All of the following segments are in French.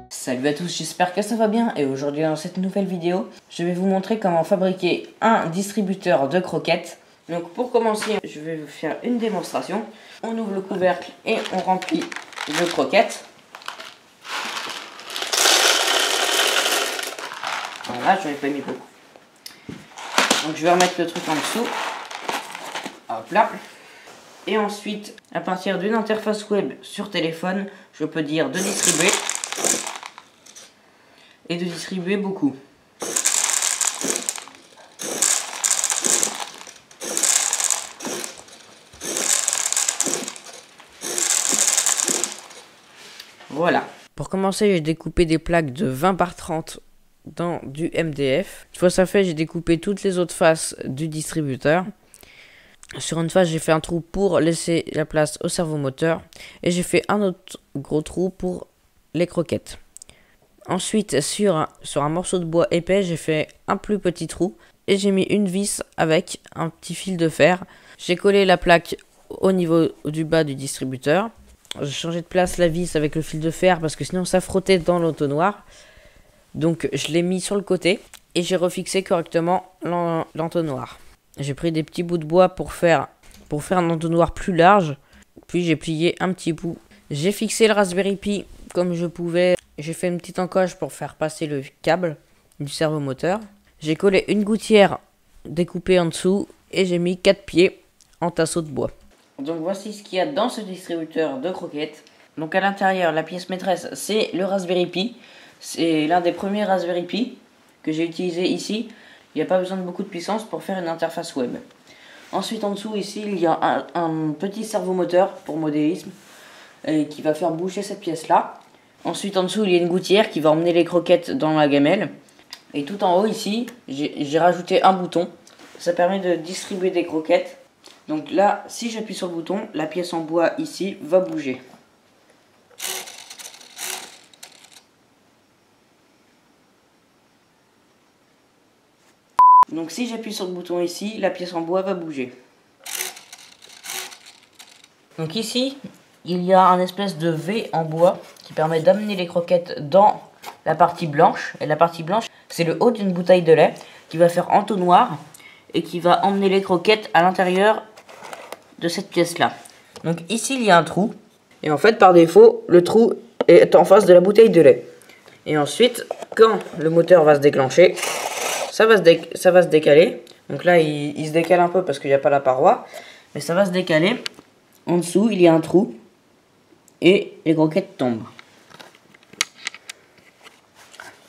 Salut à tous, j'espère que ça va bien et aujourd'hui dans cette nouvelle vidéo, je vais vous montrer comment fabriquer un distributeur de croquettes. Donc pour commencer, je vais vous faire une démonstration. On ouvre le couvercle et on remplit de croquettes. Voilà, je n'en ai pas mis beaucoup. Donc je vais remettre le truc en dessous. Hop là. Et ensuite, à partir d'une interface web sur téléphone, je peux dire de distribuer. Et de distribuer beaucoup. Voilà. Pour commencer, j'ai découpé des plaques de 20 par 30 dans du MDF. Une fois ça fait, j'ai découpé toutes les autres faces du distributeur. Sur une face, j'ai fait un trou pour laisser la place au servomoteur. Et j'ai fait un autre gros trou pour les croquettes. Ensuite, sur un morceau de bois épais, j'ai fait un plus petit trou. Et j'ai mis une vis avec un petit fil de fer. J'ai collé la plaque au niveau du bas du distributeur. J'ai changé de place la vis avec le fil de fer parce que sinon ça frottait dans l'entonnoir. Donc je l'ai mis sur le côté et j'ai refixé correctement l'entonnoir. J'ai pris des petits bouts de bois pour faire un entonnoir plus large. Puis j'ai plié un petit bout. J'ai fixé le Raspberry Pi comme je pouvais. J'ai fait une petite encoche pour faire passer le câble du servomoteur. J'ai collé une gouttière découpée en dessous et j'ai mis 4 pieds en tasseau de bois. Donc voici ce qu'il y a dans ce distributeur de croquettes. Donc à l'intérieur, la pièce maîtresse, c'est le Raspberry Pi. C'est l'un des premiers Raspberry Pi que j'ai utilisé ici. Il n'y a pas besoin de beaucoup de puissance pour faire une interface web. Ensuite en dessous ici, il y a un petit servomoteur pour modélisme qui va faire bouger cette pièce là. Ensuite en dessous, il y a une gouttière qui va emmener les croquettes dans la gamelle. Et tout en haut ici, j'ai rajouté un bouton. Ça permet de distribuer des croquettes. Donc là, si j'appuie sur le bouton, la pièce en bois ici va bouger. Donc si j'appuie sur le bouton ici, la pièce en bois va bouger. Donc ici, il y a un espèce de V en bois qui permet d'amener les croquettes dans la partie blanche. Et la partie blanche, c'est le haut d'une bouteille de lait qui va faire entonnoir et qui va emmener les croquettes à l'intérieur de cette pièce-là. Donc ici, il y a un trou. Et en fait, par défaut, le trou est en face de la bouteille de lait. Et ensuite, quand le moteur va se déclencher, ça va se décaler. Donc là, il se décale un peu parce qu'il n'y a pas la paroi. Mais ça va se décaler. En dessous, il y a un trou. Et les croquettes tombent.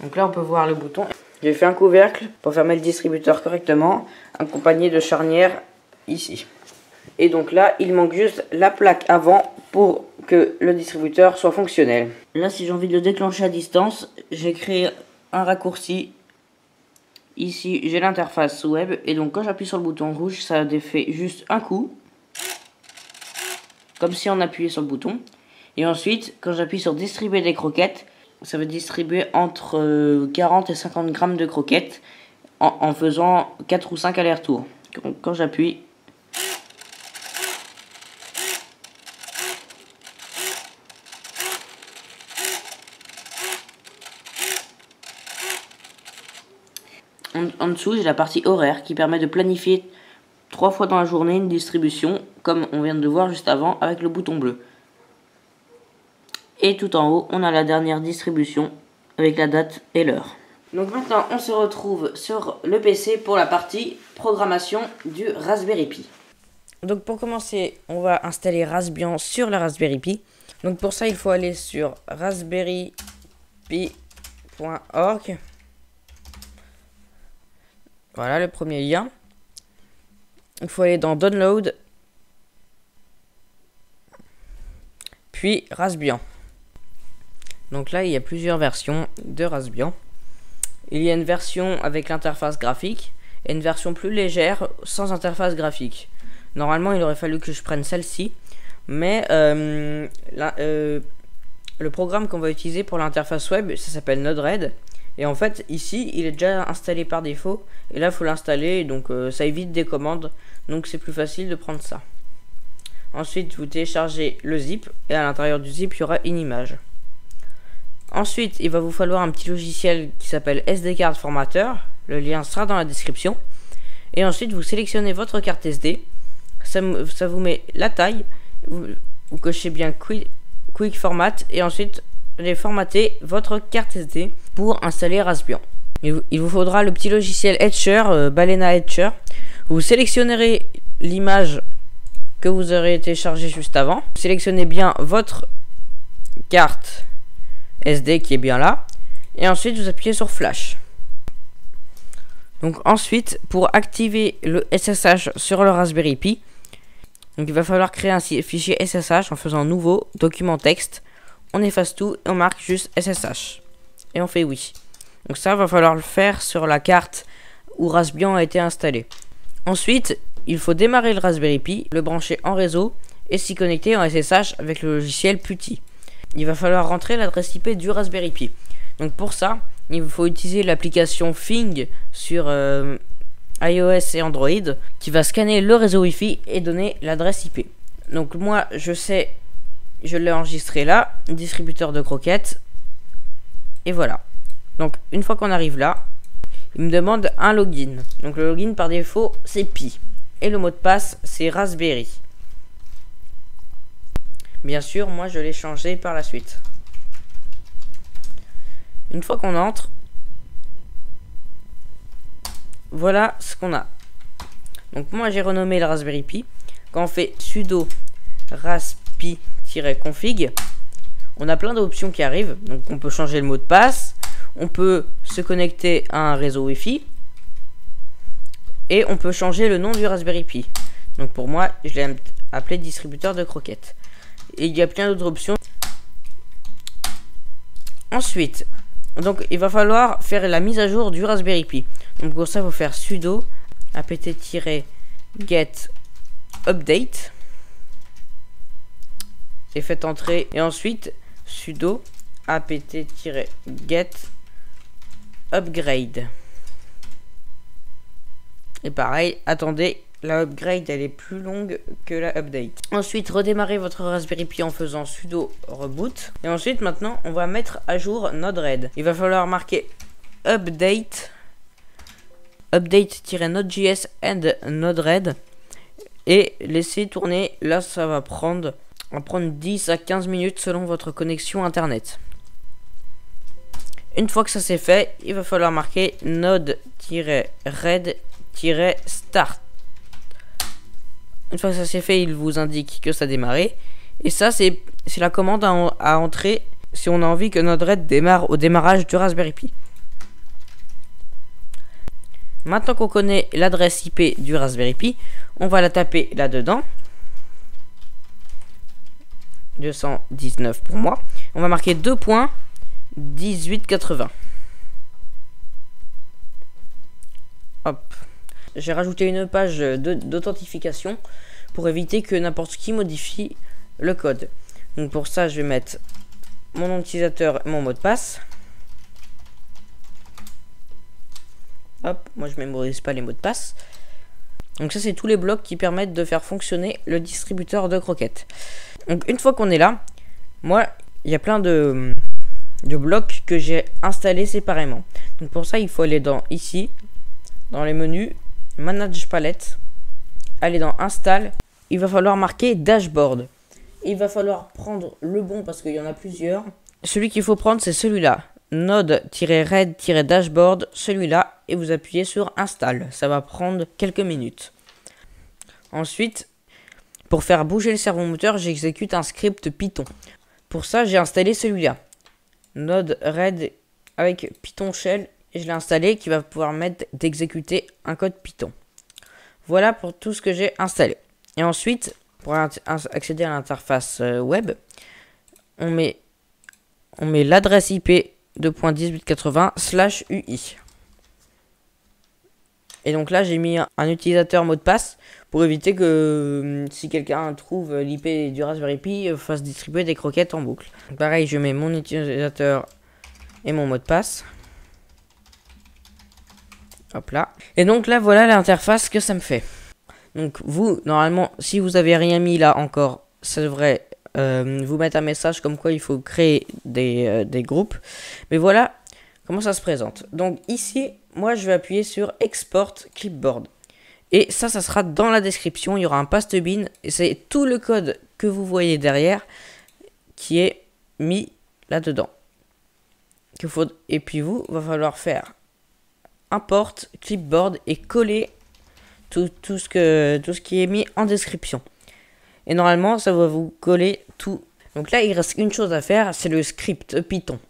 Donc là, on peut voir le bouton. J'ai fait un couvercle pour fermer le distributeur correctement, accompagné de charnières ici. Et donc là, il manque juste la plaque avant pour que le distributeur soit fonctionnel. Là, si j'ai envie de le déclencher à distance, j'ai créé un raccourci. Ici, j'ai l'interface web. Et donc, quand j'appuie sur le bouton rouge, ça fait juste un coup. Comme si on appuyait sur le bouton. Et ensuite, quand j'appuie sur distribuer des croquettes, ça va distribuer entre 40 et 50 grammes de croquettes en faisant 4 ou 5 allers-retours. Quand j'appuie, en dessous, j'ai la partie horaire qui permet de planifier 3 fois dans la journée une distribution, comme on vient de voir juste avant avec le bouton bleu. Et tout en haut, on a la dernière distribution avec la date et l'heure. Donc maintenant, on se retrouve sur le PC pour la partie programmation du Raspberry Pi. Donc pour commencer, on va installer Raspbian sur la Raspberry Pi. Donc pour ça, il faut aller sur raspberrypi.org. Voilà le premier lien. Il faut aller dans Download. Puis Raspbian. Donc là, il y a plusieurs versions de Raspbian. Il y a une version avec l'interface graphique et une version plus légère sans interface graphique. Normalement, il aurait fallu que je prenne celle-ci. Mais le programme qu'on va utiliser pour l'interface web, ça s'appelle Node-RED. Et en fait, ici, il est déjà installé par défaut. Et là, il faut l'installer. Donc, ça évite des commandes. Donc, c'est plus facile de prendre ça. Ensuite, vous téléchargez le zip et à l'intérieur du zip, il y aura une image. Ensuite, il va vous falloir un petit logiciel qui s'appelle SD Card Formateur. Le lien sera dans la description. Et ensuite, vous sélectionnez votre carte SD. Ça vous met la taille. Vous cochez bien Quick Format. Et ensuite, vous formatez votre carte SD pour installer Raspbian. Il vous faudra le petit logiciel Etcher, Balena Etcher. Vous sélectionnerez l'image que vous aurez téléchargée juste avant. Vous sélectionnez bien votre carte SD qui est bien là. Et ensuite, vous appuyez sur Flash. Donc ensuite, pour activer le SSH sur le Raspberry Pi, donc il va falloir créer un fichier SSH en faisant nouveau, document texte. On efface tout et on marque juste SSH. Et on fait oui. Donc ça, va falloir le faire sur la carte où Raspbian a été installé. Ensuite, il faut démarrer le Raspberry Pi, le brancher en réseau et s'y connecter en SSH avec le logiciel PuTTY. Il va falloir rentrer l'adresse IP du Raspberry Pi. Donc pour ça, il faut utiliser l'application Fing sur iOS et Android qui va scanner le réseau Wi-Fi et donner l'adresse IP. Donc moi, je l'ai enregistré là, distributeur de croquettes. Et voilà. Donc une fois qu'on arrive là, il me demande un login. Donc le login par défaut, c'est Pi. Et le mot de passe, c'est Raspberry. Bien sûr, moi je l'ai changé par la suite. Une fois qu'on entre, voilà ce qu'on a. Donc moi j'ai renommé le Raspberry Pi. Quand on fait sudo raspi-config, on a plein d'options qui arrivent. Donc on peut changer le mot de passe, on peut se connecter à un réseau Wi-Fi et on peut changer le nom du Raspberry Pi. Donc pour moi, je l'ai appelé distributeur de croquettes. Et il y a plein d'autres options. Ensuite, donc il va falloir faire la mise à jour du Raspberry Pi. Donc pour ça, il faut faire sudo apt-get update et faites entrer. Et ensuite sudo apt-get upgrade. Et pareil, attendez, la upgrade elle est plus longue que la update. Ensuite, redémarrez votre Raspberry Pi en faisant sudo reboot. Et ensuite, maintenant, on va mettre à jour Node-RED. Il va falloir marquer update-node.js and Node-RED et laisser tourner. Là, ça va prendre 10 à 15 minutes selon votre connexion internet. Une fois que ça c'est fait, il va falloir marquer node-red-start. Une fois que ça c'est fait, il vous indique que ça a démarré. Et ça, c'est la commande à entrer si on a envie que Node-RED démarre au démarrage du Raspberry Pi. Maintenant qu'on connaît l'adresse IP du Raspberry Pi, on va la taper là-dedans. 219 pour moi. On va marquer 2.1880. Hop. J'ai rajouté une page d'authentification pour éviter que n'importe qui modifie le code. Donc pour ça, je vais mettre mon nom d'utilisateur et mon mot de passe. Hop, moi je mémorise pas les mots de passe. Donc ça, c'est tous les blocs qui permettent de faire fonctionner le distributeur de croquettes. Donc une fois qu'on est là, moi, il y a plein de blocs que j'ai installés séparément. Donc pour ça, il faut aller ici, dans les menus, Manage Palette, aller dans Install. Il va falloir marquer Dashboard. Il va falloir prendre le bon parce qu'il y en a plusieurs. Celui qu'il faut prendre, c'est celui-là. Node-red-dashboard, celui-là, et vous appuyez sur Install. Ça va prendre quelques minutes. Ensuite, pour faire bouger le serveur moteur, j'exécute un script Python. Pour ça, j'ai installé celui-là. Node-red avec Python Shell, et je l'ai installé qui va pouvoir mettre d'exécuter un code Python. Voilà pour tout ce que j'ai installé. Et ensuite, pour accéder à l'interface web, on met l'adresse IP 2.1880/UI. Et donc là, j'ai mis un utilisateur mot de passe pour éviter que si quelqu'un trouve l'IP du Raspberry Pi, fasse distribuer des croquettes en boucle. Pareil, je mets mon utilisateur et mon mot de passe. Hop là. Et donc là, voilà l'interface que ça me fait. Donc vous, normalement, si vous avez rien mis là encore, ça devrait vous mettre un message comme quoi il faut créer des groupes. Mais voilà comment ça se présente. Donc ici, moi je vais appuyer sur Export Clipboard. Et ça sera dans la description. Il y aura un paste bin. Et c'est tout le code que vous voyez derrière qui est mis là-dedans. Et puis vous, va falloir faire import clipboard et coller tout ce qui est mis en description. Et normalement, ça va vous coller tout. Donc là, il reste une chose à faire, c'est le script Python.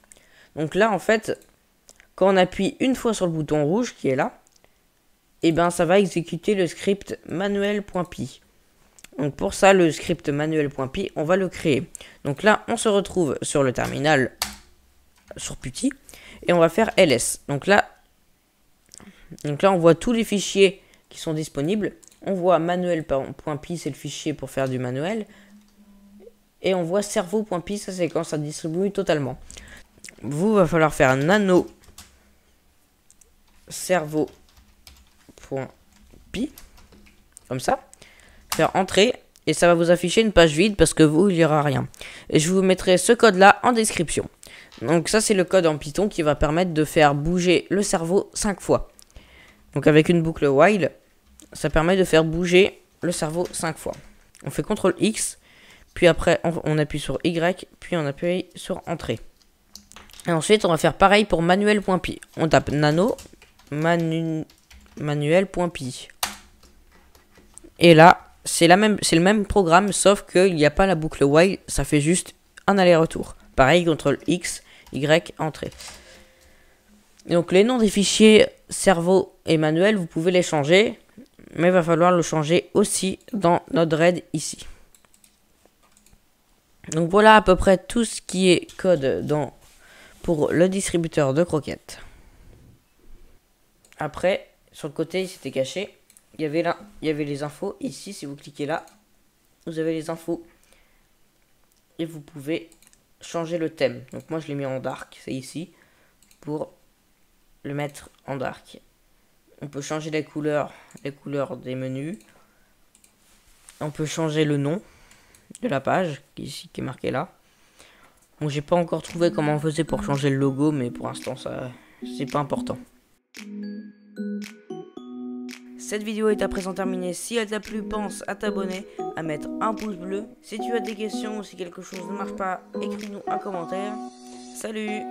Donc là, en fait, quand on appuie une fois sur le bouton rouge qui est là, et ben ça va exécuter le script manuel.py. Donc pour ça, le script manuel.py, on va le créer. Donc là, on se retrouve sur le terminal sur Putty et on va faire ls. Donc là, on voit tous les fichiers qui sont disponibles. On voit manuel.py, c'est le fichier pour faire du manuel. Et on voit cerveau.py, ça c'est quand ça distribue totalement. Vous, va falloir faire nano cerveau.py comme ça. Faire entrer et ça va vous afficher une page vide parce que vous, il n'y aura rien. Et je vous mettrai ce code là en description. Donc ça c'est le code en Python qui va permettre de faire bouger le cerveau 5 fois. Donc avec une boucle while, ça permet de faire bouger le cerveau 5 fois. On fait CTRL X, puis après on appuie sur Y, puis on appuie sur entrée. Et ensuite on va faire pareil pour manuel.py. On tape nano manuel.py. Et là, c'est le même programme, sauf qu'il n'y a pas la boucle while, ça fait juste un aller-retour. Pareil, CTRL X, Y, entrée. Et donc les noms des fichiers cerveau et manuel, vous pouvez les changer, mais il va falloir le changer aussi dans Node-RED ici. Donc voilà à peu près tout ce qui est code pour le distributeur de croquettes. Après, sur le côté, il s'était caché. Il y avait les infos. Ici, si vous cliquez là, vous avez les infos. Et vous pouvez changer le thème. Donc moi, je l'ai mis en dark, c'est ici, pour le mettre en dark. On peut changer les couleurs des menus. On peut changer le nom de la page, qui est marqué là. Bon, j'ai pas encore trouvé comment on faisait pour changer le logo, mais pour l'instant, ça, c'est pas important. Cette vidéo est à présent terminée. Si elle t'a plu, pense à t'abonner, à mettre un pouce bleu. Si tu as des questions ou si quelque chose ne marche pas, écris-nous un commentaire. Salut!